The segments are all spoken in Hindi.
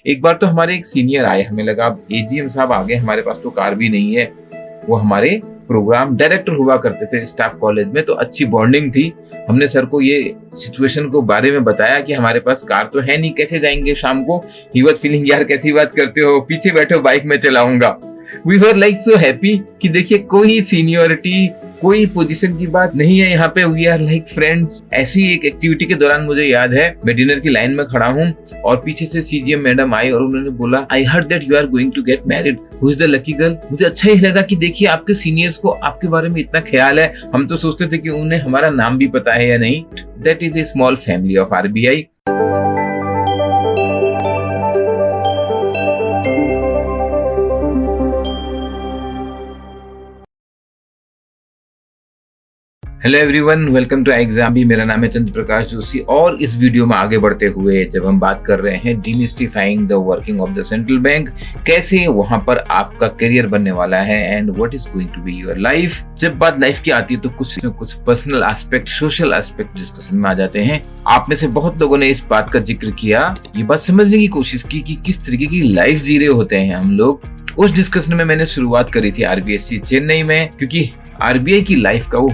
एक बार तो हमारे एक सीनियर आए, हमें लगा अब एजीएम साहब आ गए, हमारे पास तो कार भी नहीं है। वो हमारे प्रोग्राम डायरेक्टर हुआ करते थे स्टाफ कॉलेज में, तो अच्छी बॉन्डिंग थी। हमने सर को ये सिचुएशन को बारे में बताया कि हमारे पास कार तो है नहीं, कैसे जाएंगे शाम को। ही वाज फीलिंग, यार कैसी बात करते हो, पीछे बैठो, बाइक में चलाऊंगा। We were like so happy कि देखिए कोई सीनियोरिटी, कोई पोजीशन की बात नहीं है यहाँ पे, वी आर लाइक फ्रेंड्स। ऐसी एक एक्टिविटी के दौरान मुझे याद है, मैं डिनर की लाइन में खड़ा हूँ और पीछे से सीजीएम मैडम आई और उन्होंने बोला, I heard that you are going to get married, who is the lucky girl. मुझे अच्छा ही लगा कि देखिए आपके सीनियर्स को आपके बारे में इतना ख्याल है। हम तो सोचते थे कि उन्हें हमारा नाम भी पता है या नहीं। That is a small family of RBI. Hello everyone, welcome to exam भी। मेरा नाम है चंद्र प्रकाश जोशी और इस वीडियो में आगे बढ़ते हुए जब हम बात कर रहे हैं demystifying the working of the central bank, कैसे वहां पर आपका करियर बनने वाला है and what is going to be your life. जब बात लाइफ की आती है तो कुछ personal aspect, social aspect discussion में आ जाते हैं। आप में से बहुत लोगों ने इस बात का जिक्र किया, ये बात समझने की कोशिश की कि किस तरीके की लाइफ जी रहे होते हैं हम लोग। उस डिस्कशन में मैंने शुरुआत करी थी आरबीएससी चेन्नई में, क्योंकि आरबीआई की लाइफ का वो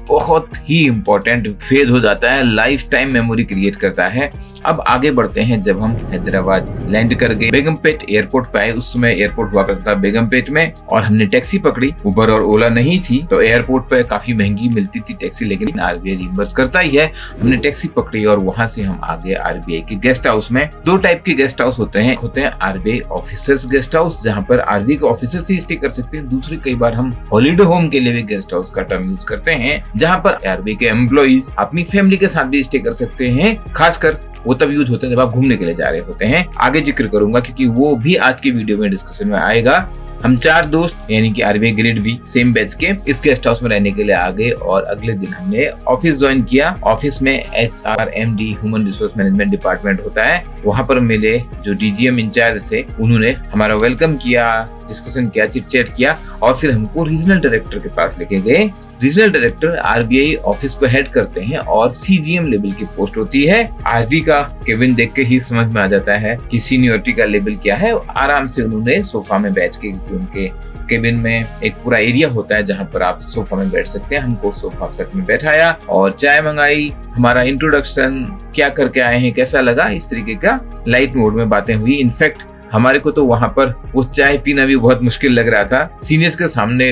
बहुत ही इम्पोर्टेंट फेज हो जाता है, लाइफ टाइम मेमोरी क्रिएट करता है। अब आगे बढ़ते हैं। जब हम हैदराबाद लैंड कर गए, बेगमपेट एयरपोर्ट पे आए, उस समय एयरपोर्ट हुआ करता था बेगमपेट में, और हमने टैक्सी पकड़ी। उबर और ओला नहीं थी तो एयरपोर्ट पे काफी महंगी मिलती थी टैक्सी, लेकिन आरबीआई रिइंबर्स करता ही है। हमने टैक्सी पकड़ी और वहां से हम आ गए आरबीआई के गेस्ट हाउस में। दो टाइप के गेस्ट हाउस होते हैं आरबीआई ऑफिसर्स गेस्ट हाउस, जहाँ पर आरबीआई के ऑफिसर्स ही स्टे कर सकते हैं। दूसरे कई बार हम हॉलीडे होम के लिए भी गेस्ट हाउस का टर्म यूज करते हैं, जहाँ पर आरबीआई के एम्प्लॉइज अपनी फैमिली के साथ भी स्टे कर सकते हैं। खासकर वो तब यूज होते हैं जब आप घूमने के लिए जा रहे होते हैं। आगे जिक्र करूंगा क्योंकि वो भी आज की वीडियो में डिस्कशन में आएगा। हम 4 दोस्त यानी कि RBI grade B same batch के इस गेस्ट हाउस में रहने के लिए आ गए और अगले दिन हमने ऑफिस ज्वाइन किया। ऑफिस में HRMD human resource management department होता है। वहां पर मिले जो डीजीएम इंचार्ज थे, उन्होंने हमारा वेलकम किया, डिस्कशन किया, चिट चैट किया और फिर हमको रीजनल डायरेक्टर के पास लेके गए। रीजनल डायरेक्टर आरबीआई ऑफिस को हेड करते हैं और सीजीएम लेवल की पोस्ट होती है। आरबी का केबिन देख के ही समझ में आ जाता है कि सीनियरिटी का लेवल क्या है। आराम से उन्होंने सोफा में बैठ के, उनके केबिन में एक पूरा एरिया होता है जहाँ पर आप सोफा में बैठ सकते हैं, हमको सोफा सेट में बैठाया और चाय मंगाई। हमारा इंट्रोडक्शन, क्या करके आए हैं, कैसा लगा, इस तरीके का लाइट मोड में बातें हुई। इनफैक्ट हमारे को तो वहां पर वो चाय पीना भी बहुत मुश्किल लग रहा था, सीनियर्स के सामने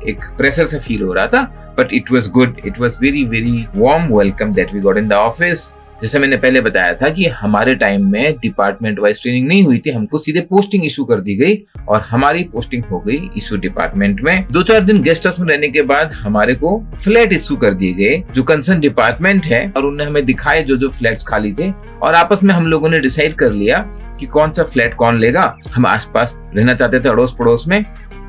एक प्रेशर सा फील हो रहा था, but it was good. It was very warm welcome that we got in the office. जैसे मैंने पहले बताया था कि हमारे टाइम में डिपार्टमेंट वाइज ट्रेनिंग नहीं हुई थी, हमको सीधे पोस्टिंग इशू कर दी गई और हमारी पोस्टिंग हो गई इशू डिपार्टमेंट में। 2-4 दिन गेस्ट हाउस में रहने के बाद हमारे को फ्लैट इशू कर दिए गए जो कंसर्न डिपार्टमेंट है, और उन्होंने हमें दिखाए जो फ्लैट्स खाली थे, और आपस में हम लोगों ने डिसाइड कर लिया कि कौन सा फ्लैट कौन लेगा। हम आसपास रहना चाहते थे अड़ोस पड़ोस में,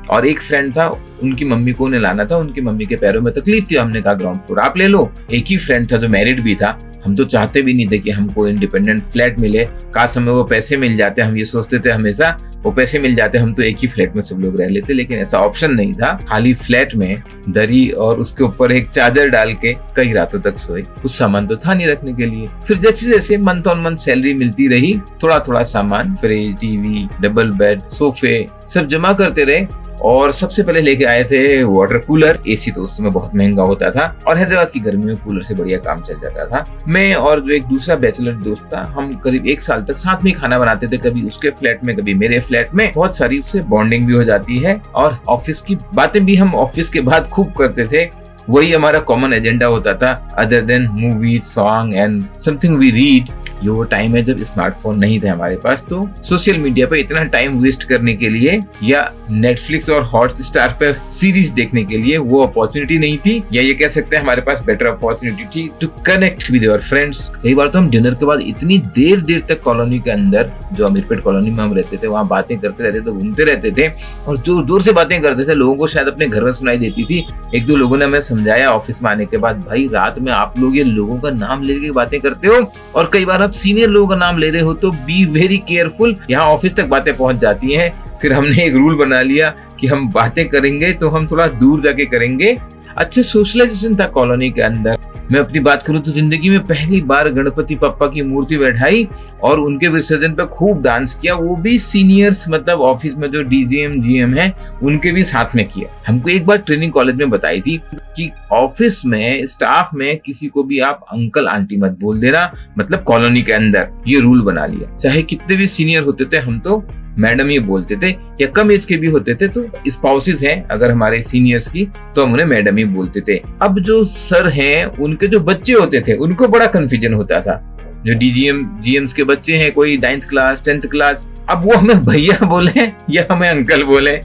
और एक फ्रेंड था, उनकी मम्मी को उन्हें लाना था, उनकी मम्मी के पैरों में तकलीफ थी, हमने कहा ग्राउंड फ्लोर आप ले लो। एक ही फ्रेंड था जो मैरिड भी था, हम तो चाहते भी नहीं थे कि हमको इंडिपेंडेंट फ्लैट मिले, काश हमें वो पैसे मिल जाते, हम ये सोचते थे हमेशा वो पैसे मिल जाते, हम तो एक ही फ्लैट में सब लोग रह लेते, लेकिन ऐसा ऑप्शन नहीं था। खाली फ्लैट में दरी और उसके ऊपर एक चादर डाल के कई रातों तक सोए। कुछ सामान तो था नहीं रखने के लिए। फिर जैसे जैसे मंथ ऑन मंथ सैलरी मिलती रही, थोड़ा थोड़ा सामान, फ्रिज, टीवी, डबल बेड, सोफे सब जमा करते रहे। और सबसे पहले लेके आए थे वाटर कूलर। एसी तो उस समय बहुत महंगा होता था और हैदराबाद की गर्मी में कूलर से बढ़िया काम चल जाता था। मैं और जो एक दूसरा बैचलर दोस्त था, हम करीब 1 साल तक साथ में खाना बनाते थे, कभी उसके फ्लैट में कभी मेरे फ्लैट में। बहुत सारी उससे बॉन्डिंग भी हो जाती है और ऑफिस की बातें भी हम ऑफिस के बाद खूब करते थे। वही हमारा कॉमन एजेंडा होता था, other than movie, song and something we read. ये वो टाइम है जब स्मार्टफोन नहीं थे हमारे पास, तो सोशल मीडिया पे इतना टाइम वेस्ट करने के लिए या नेटफ्लिक्स और हॉटस्टार पर सीरीज देखने के लिए वो अपॉर्चुनिटी नहीं थी, या ये कह सकते हैं हमारे पास बेटर अपॉर्चुनिटी थी to connect with your friends. कई बार तो हम डिनर के बाद इतनी देर तक कॉलोनी के अंदर, जो अमीरपेट कॉलोनी में हम रहते थे, वहाँ बातें करते रहते थे, घूमते रहते थे और जोर जोर से बातें करते थे। लोगों को शायद अपने घर में सुनाई देती थी। 1-2 लोगों ने हमें समझाया ऑफिस में आने के बाद, भाई रात में आप लोग ये लोगों का नाम लेके बातें करते हो और कई बार आप सीनियर लोगों का नाम ले रहे हो, तो बी वेरी केयरफुल, यहाँ ऑफिस तक बातें पहुंच जाती हैं। फिर हमने एक रूल बना लिया कि हम बातें करेंगे तो हम थोड़ा दूर जाके करेंगे। अच्छे सोशलाइजेशन था कॉलोनी के अंदर। मैं अपनी बात करूं तो जिंदगी में पहली बार गणपति पप्पा की मूर्ति बैठाई और उनके विसर्जन पे खूब डांस किया, वो भी सीनियर्स मतलब ऑफिस में जो डीजीएम जीएम है उनके भी साथ में किया। हमको एक बार ट्रेनिंग कॉलेज में बताई थी कि ऑफिस में स्टाफ में किसी को भी आप अंकल आंटी मत बोल देना, मतलब कॉलोनी के अंदर ये रूल बना लिया। चाहे कितने भी सीनियर होते थे हम तो मैडम ही बोलते थे, या कम एज के भी होते थे तो स्पाउसेस हैं अगर हमारे सीनियर्स की तो हम उन्हें मैडम ही बोलते थे। अब जो सर हैं उनके जो बच्चे होते थे उनको बड़ा कंफ्यूजन होता था। जो डीजीएम जीएम्स के बच्चे हैं, कोई 9th क्लास 10th क्लास, अब वो हमें भैया बोले या हमें अंकल बोले,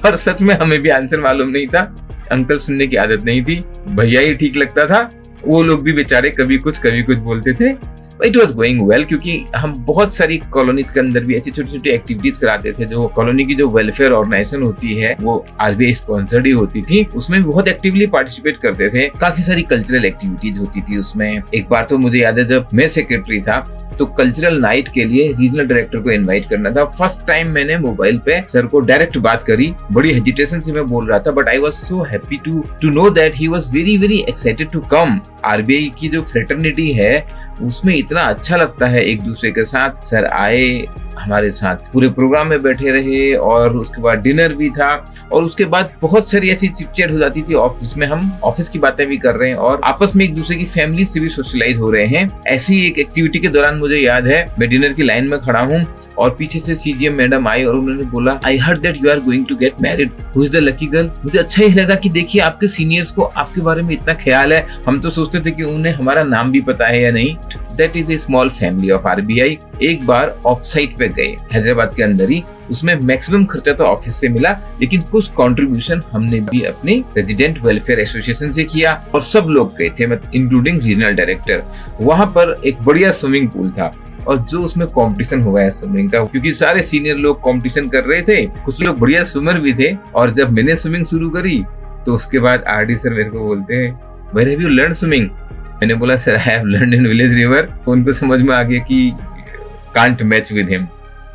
और सच में हमें भी आंसर मालूम नहीं था, अंकल सुनने की आदत नहीं थी, भैया ही ठीक लगता था। वो लोग भी बेचारे कभी कुछ बोलते थे। इट वॉज गोइंग वेल, क्योंकि हम बहुत सारी कॉलोनीज के अंदर भी ऐसी छोटी छोटी एक्टिविटीज कराते थे। जो कॉलोनी की जो वेलफेयर ऑर्गेनाइजेशन होती है वो आरबीआई स्पॉन्सर्ड ही होती थी, उसमें बहुत एक्टिवली पार्टिसिपेट करते थे। काफी सारी कल्चरल एक्टिविटीज होती थी उसमें। एक बार तो मुझे याद है जब मैं सेक्रेटरी था तो कल्चरल नाइट के लिए रीजनल डायरेक्टर को इन्वाइट करना था। फर्स्ट टाइम मैंने मोबाइल पे सर को डायरेक्ट बात करी, बड़ी हेजिटेशन से मैं बोल रहा था, but I was so happy to know that he was very very excited to come. RBI की जो फ्रेटर्निटी है उसमें इतना अच्छा लगता है एक दूसरे के साथ। सर आए, हमारे साथ पूरे प्रोग्राम में बैठे रहे, और उसके बाद डिनर भी था, और उसके बाद बहुत सारी ऐसी चिटचैट हो जाती थी जिसमें हम ऑफिस की बातें भी कर रहे हैं और आपस में एक दूसरे की फैमिली से भी सोशलाइज हो रहे हैं। ऐसी एक एक्टिविटी के दौरान मुझे याद है मैं डिनर की लाइन में खड़ा हूँ और पीछे से सीजीएम मैडम आई और उन्होंने बोला, I heard that you are going to get married, who is the lucky girl. मुझे अच्छा ही लगा कि देखिए आपके सीनियर्स को आपके बारे में इतना ख्याल है। हम तो सोचते थे कि उन्हें हमारा नाम भी पता है या नहीं। That is a small family of RBI. एक बार ऑफ साइट पे गए हैदराबाद के अंदर ही, उसमें मैक्सिमम खर्चा तो ऑफिस से मिला, लेकिन कुछ कंट्रीब्यूशन हमने भी अपने रेजिडेंट वेलफेयर एसोसिएशन से किया और सब लोग गए थे, इंक्लूडिंग रीजनल डायरेक्टर। वहां पर एक बढ़िया स्विमिंग पूल था और जो उसमें कंपटीशन हो गया स्विमिंग का, क्योंकि सारे सीनियर लोग कंपटीशन कर रहे थे, कुछ लोग बढ़िया स्विमर भी थे। और जब मैंने स्विमिंग शुरू करी तो उसके बाद आरडी सर मेरे को बोलते हैं, where have you learn swimming? मैंने बोला, sir I have learned in village river. उनको समझ में आ गया कि can't match with him,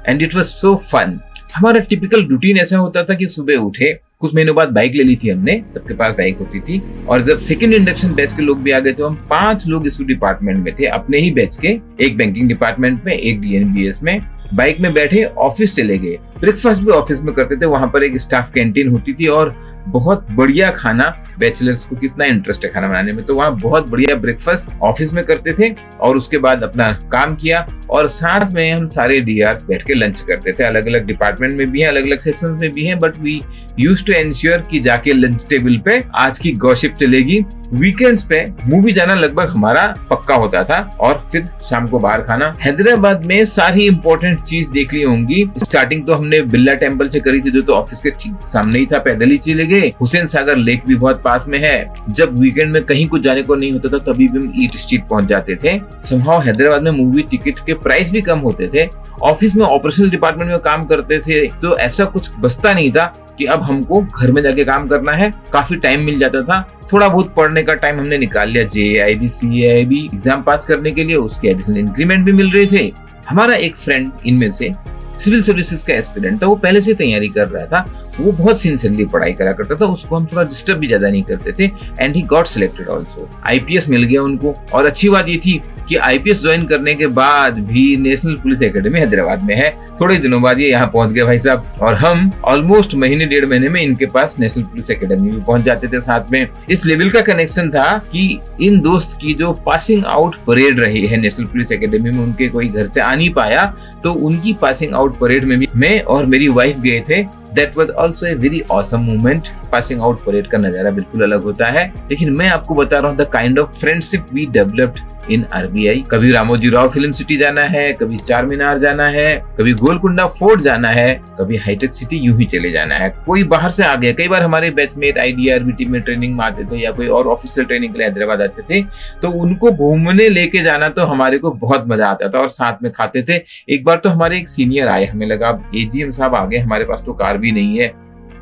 and it was so fun. हमारा टिपिकल रूटीन ऐसा होता था कि सुबह उठे, कुछ महीनों बाद बाइक ले ली थी हमने, सबके पास बाइक होती थी, और जब सेकंड इंडक्शन बैच के लोग भी आ गए थे, हम 5 लोग इस डिपार्टमेंट में थे अपने ही बैच के, एक बैंकिंग डिपार्टमेंट में, एक डीएनबीएस में। बाइक में बैठे ऑफिस चले गए। ब्रेकफास्ट भी ऑफिस में करते थे, वहां पर एक स्टाफ कैंटीन होती थी और बहुत बढ़िया खाना। बैचलर्स को कितना इंटरेस्ट है खाना बनाने में, तो वहाँ बहुत बढ़िया ब्रेकफास्ट ऑफिस में करते थे और उसके बाद अपना काम किया। और साथ में हम सारे डीआर्स बैठ के लंच करते थे। अलग अलग डिपार्टमेंट में भी हैं, अलग अलग सेक्शंस में भी हैं, but we used to ensure कि जाके लंच टेबल पे आज की गॉसिप चलेगी। वीकेंड्स पे मूवी जाना लगभग हमारा पक्का होता था और फिर शाम को बाहर खाना। हैदराबाद में सारी इंपॉर्टेंट चीज देख ली होंगी। स्टार्टिंग तो हमने बिरला टेम्पल से करी थी, जो तो ऑफिस के सामने ही था, पैदल ही चले गए। हुसैन सागर लेक भी बहुत पास में है। जब वीकेंड में कहीं कुछ जाने को नहीं होता था तभी भी हम ईट स्ट्रीट पहुंच जाते थे। समहाउ हैदराबाद में मूवी टिकट के प्राइस भी कम होते थे। ऑफिस में ऑपरेशनल डिपार्टमेंट में काम करते थे तो ऐसा कुछ बचता नहीं था कि अब हमको घर में जाके काम करना है। काफी टाइम मिल जाता था, थोड़ा बहुत पढ़ने का टाइम हमने निकाल लिया। जेआईबी सीआईबी एग्जाम पास करने के लिए, उसके एडिशनल इंक्रीमेंट भी मिल रहे थे। हमारा एक फ्रेंड इनमें से सिविल सर्विसेज का एस्पिरेंट था, वो पहले से तैयारी कर रहा था, वो बहुत सिंसियरली पढ़ाई करा करता था, उसको हम थोड़ा डिस्टर्ब भी ज्यादा नहीं करते थे, and he got selected also. IPS मिल गया उनको, और अच्छी बात ये थी कि आईपीएस ज्वाइन करने के बाद भी नेशनल पुलिस एकेडमी हैदराबाद में है। थोड़े दिनों बाद ये यहाँ पहुंच गए भाई साहब, और हम ऑलमोस्ट महीने 1.5 महीने में इनके पास नेशनल पुलिस एकेडमी में पहुंच जाते थे साथ में। इस लेवल का कनेक्शन था कि इन दोस्त की जो पासिंग आउट परेड रही है नेशनल पुलिस एकेडमी में, उनके कोई घर से आ नहीं पाया, तो उनकी पासिंग आउट परेड में भी मैं और मेरी वाइफ गए थे। That was also a very awesome moment. Passing out parade का नजारा बिल्कुल अलग होता है। लेकिन मैं आपको बता रहा हूँ the kind of friendship we developed in RBI. कभी रामोजी राव फिल्म सिटी जाना है, कभी चार मीनार जाना है, कभी गोलकुंडा फोर्ट जाना है, कभी हाईटेक सिटी यूं ही चले जाना है। कोई बाहर से आ गया, कई बार हमारे बैचमेट आईडीआरबीटी में ट्रेनिंग में आते थे या कोई और ऑफिशियल ट्रेनिंग के लिए हैदराबाद आते थे, तो उनको घूमने लेके जाना तो हमारे को बहुत मजा आता था और साथ में खाते थे। एक बार तो हमारे एक सीनियर आए, हमें लगा अब एजीएम साहब आ गए, हमारे पास तो कार भी नहीं है।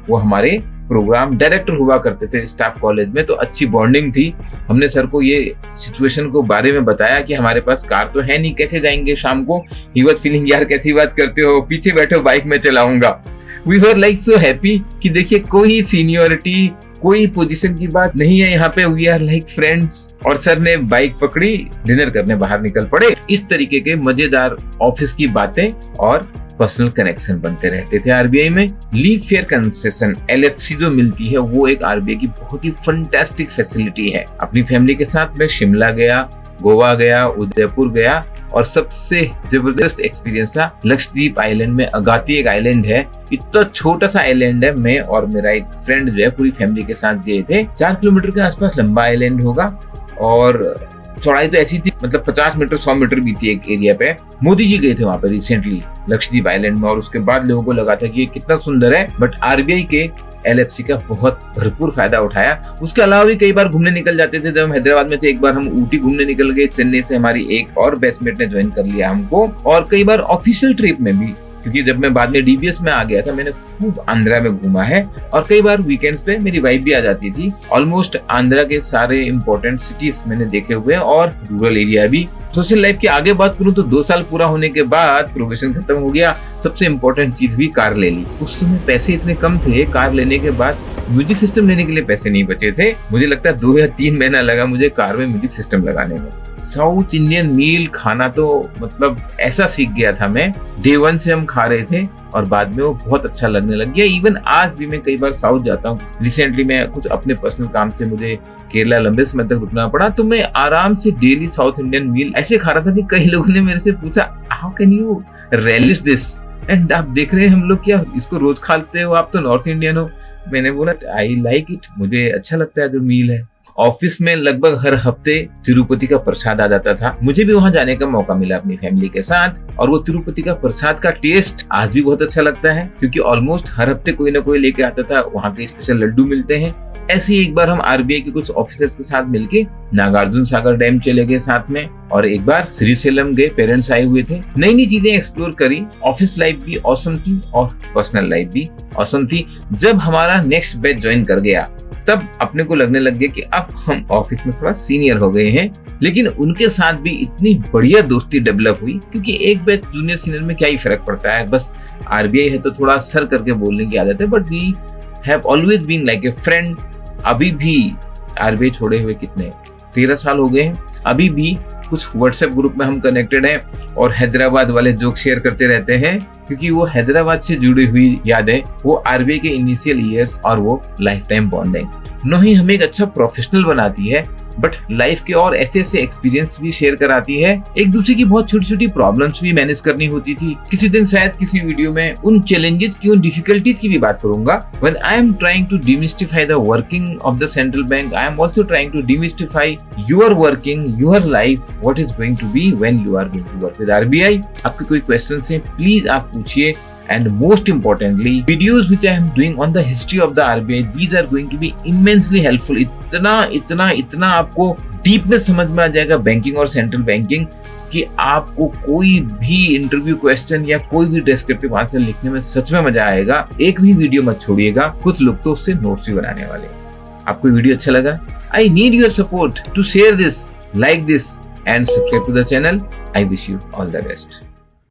वो हमारे प्रोग्राम डायरेक्टर हुआ करते थे स्टाफ कॉलेज में, तो अच्छी बॉन्डिंग थी। हमने सर को ये सिचुएशन को बारे में बताया कि हमारे पास कार तो है नहीं, कैसे जाएंगे शाम को। ही वाज फीलिंग, यार कैसी बात करते हो, पीछे बैठो, बाइक में चलाऊंगा। We were like so happy कि देखिए कोई सीनियरिटी, कोई पोजीशन की बात नहीं है यहाँ पे, वी आर लाइक फ्रेंड्स। और सर ने बाइक पकड़ी, डिनर करने बाहर निकल पड़े। इस तरीके के मजेदार ऑफिस की बातें और पर्सनल कनेक्शन बनते रहते थे आरबीआई में। लीव फेयर कंसेशन LFC जो मिलती है वो एक आरबीआई की बहुत ही फंटास्टिक फैसिलिटी है। अपनी फैमिली के साथ मैं शिमला गया, गोवा गया, उदयपुर गया और सबसे जबरदस्त एक्सपीरियंस था लक्षद्वीप आइलैंड में। अगाती एक आइलैंड है, इतना छोटा सा आइलैंड है। मैं और मेरा एक फ्रेंड जो है पूरी फैमिली के साथ गए थे। 4 किलोमीटर के आसपास लंबा आइलैंड होगा और चौड़ाई तो ऐसी थी, मतलब 50 मीटर 100 मीटर भी थी एक एरिया पे। मोदी जी गए थे वहां पे रिसेंटली लक्षद्वीप आइलैंड में और उसके बाद लोगों को लगा था कि ये कितना सुंदर है। बट आरबीआई के LFC का बहुत भरपूर फायदा उठाया। उसके अलावा भी कई बार घूमने निकल जाते थे। जब हम हैदराबाद में थे एक बार हम ऊटी घूमने निकल गए, चेन्नई से हमारी एक और बैचमेट ने ज्वाइन कर लिया हमको। और कई बार ऑफिशियल ट्रिप में भी, क्योंकि जब मैं बाद में DBS में आ गया था मैंने खूब आंध्रा में घूमा है। और कई बार वीकेंड्स पे मेरी वाइफ भी आ जाती थी। ऑलमोस्ट आंध्रा के सारे इंपॉर्टेंट सिटीज मैंने देखे हुए और रूरल एरिया भी। सोशल लाइफ की आगे बात करूं तो 2 साल पूरा होने के बाद प्रोबेशन खत्म हो गया। सबसे इम्पोर्टेंट चीज भी कार ले ली। उस समय पैसे इतने कम थे, कार लेने के बाद म्यूजिक सिस्टम लेने के लिए पैसे नहीं बचे थे। मुझे लगता है 2 या 3 महीना लगा मुझे कार में म्यूजिक सिस्टम लगाने में। साउथ इंडियन मील खाना तो मतलब ऐसा सीख गया था मैं। Day 1 से हम खा रहे थे और बाद में वो बहुत अच्छा लगने लग गया। इवन आज भी मैं कई बार साउथ जाता हूँ। रिसेंटली मैं कुछ अपने पर्सनल काम से मुझे केरला लंबे समय तक रुकना पड़ा, तो मैं आराम से डेली साउथ इंडियन मील ऐसे खा रहा था कि कई लोगों ने मेरे से पूछा how can you relish this, and आप देख रहे हैं हम लोग क्या इसको रोज खाते हो, आप तो नॉर्थ इंडियन हो। मैंने बोला आई लाइक इट, मुझे अच्छा लगता है जो मील है। ऑफिस में लगभग हर हफ्ते तिरुपति का प्रसाद आ जाता था। मुझे भी वहां जाने का मौका मिला अपनी फैमिली के साथ और वो तिरुपति का प्रसाद का टेस्ट आज भी बहुत अच्छा लगता है, क्योंकि ऑलमोस्ट हर हफ्ते कोई ना कोई लेके आता था। वहाँ के स्पेशल लड्डू मिलते हैं। ऐसे ही एक बार हम आरबीआई के कुछ ऑफिसर्स के साथ मिलके नागार्जुन सागर डैम चले गए साथ में, और एक बार श्रीशैलम गए, पेरेंट्स आए हुए थे। नई नई चीजें एक्सप्लोर करी। ऑफिस लाइफ भी ऑसम थी और पर्सनल लाइफ भी ऑसम थी। जब हमारा नेक्स्ट बैच ज्वाइन कर गया तब अपने को लगने लग गया कि अब हम ऑफिस में थोड़ा सीनियर हो गए हैं, लेकिन उनके साथ भी इतनी बढ़िया दोस्ती डेवलप हुई, क्योंकि एक बैच जूनियर सीनियर में क्या ही फर्क पड़ता है। बस आरबीआई है तो थोड़ा सर करके बोलने की आदत है, but we have always been like a friend. अभी भी आरबीआई छोड़े हुए कितने 13 साल हो गए हैं, अभी भी कुछ व्हाट्सएप ग्रुप में हम कनेक्टेड हैं और हैदराबाद वाले जोक शेयर करते रहते हैं, क्योंकि वो हैदराबाद से जुड़ी हुई यादें, वो आरबीआई के इनिशियल ईयर्स और वो लाइफ टाइम बॉन्डिंग न ही हमें एक अच्छा प्रोफेशनल बनाती है, बट लाइफ के और ऐसे ऐसे एक्सपीरियंस भी शेयर कराती है। एक दूसरे की बहुत छोटी छोटी प्रॉब्लम्स भी मैनेज करनी होती थी। किसी दिन शायद किसी वीडियो में उन चैलेंजेस की, उन डिफिकल्टीज की भी बात करूंगा। When I am trying to demystify the working of the central bank, I am also trying to demystify your working, your life, what is going to be when you are going to work with RBI। आपके कोई क्वेश्चंस हैं प्लीज आप पूछिए। And most importantly, videos which I am doing on the history of the RBI, these are going to be immensely helpful। इतना आपको डीप में समझ में आ जाएगा बैंकिंग और सेंट्रल बैंकिंग, कि आपको कोई भी इंटरव्यू क्वेश्चन या कोई भी डिस्क्रिप्टिव आंसर लिखने में सच में मजा आएगा। एक भी वीडियो मत छोड़िएगा, कुछ लोग तो उससे नोट्स भी बनाने वाले। आपको वीडियो अच्छा लगा? I need your support to share this, like this and subscribe to the channel। I wish you all the best।